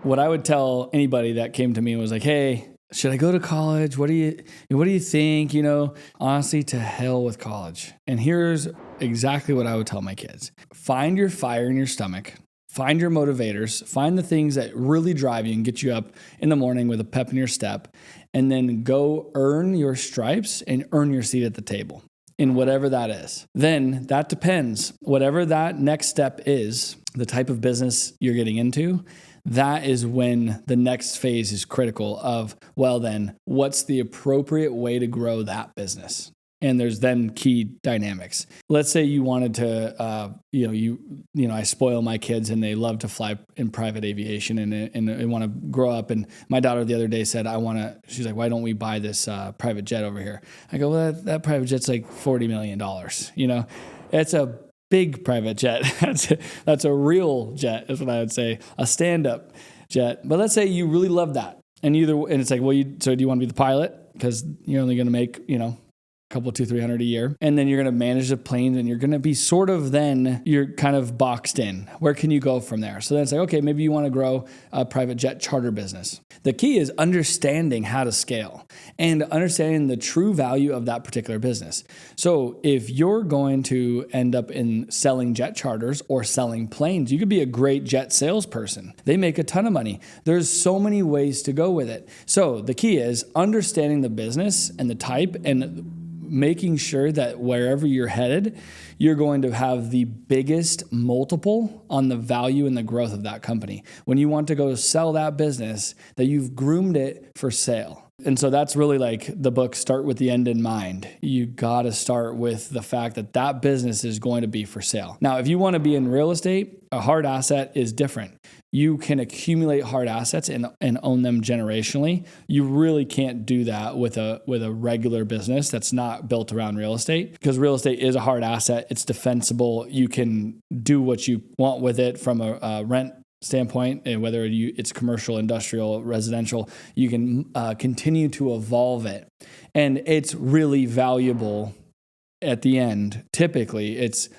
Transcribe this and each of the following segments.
what I would tell anybody that came to me was like, hey, should I go to college? What do you think? Honestly, to hell with college. And here's exactly what I would tell my kids. Find your fire in your stomach. Find your motivators. Find the things that really drive you and get you up in the morning with a pep in your step. And then go earn your stripes and earn your seat at the table in whatever that is. Then that depends. Whatever that next step is, the type of business you're getting into, that is when the next phase is critical of, well, then what's the appropriate way to grow that business? And there's then key dynamics. Let's say you wanted to, I spoil my kids and they love to fly in private aviation and they want to grow up. And my daughter the other day said, she's like, why don't we buy this private jet over here? I go, well, that private jet's like $40 million. It's a big private jet. That's a real jet is what I would say, a stand-up jet. But let's say you really love that. And it's like, so do you want to be the pilot? Because you're only going to make, couple, $200-$300 a year. And then you're going to manage the planes and you're going to be you're kind of boxed in. Where can you go from there? So then it's like, okay, maybe you want to grow a private jet charter business. The key is understanding how to scale and understanding the true value of that particular business. So if you're going to end up in selling jet charters or selling planes, you could be a great jet salesperson. They make a ton of money. There's so many ways to go with it. So the key is understanding the business and the type and making sure that wherever you're headed, you're going to have the biggest multiple on the value and the growth of that company. When you want to go sell that business, that you've groomed it for sale. And so that's really like the book, Start with the End in Mind. You got to start with the fact that business is going to be for sale. Now, if you want to be in real estate, a hard asset is different. You can accumulate hard assets and own them generationally. You really can't do that with a regular business that's not built around real estate, because real estate is a hard asset. It's defensible. You can do what you want with it from a rent standpoint, and whether it's commercial, industrial, residential, you can continue to evolve it. And it's really valuable at the end. Typically, it's,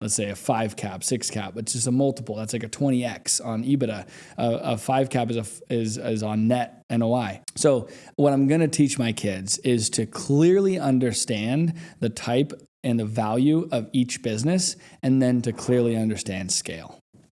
let's say a 5 cap, 6 cap. It's just a multiple. That's like a 20x on EBITDA. A 5 cap is on net NOI. So what I'm going to teach my kids is to clearly understand the type and the value of each business, and then to clearly understand scale.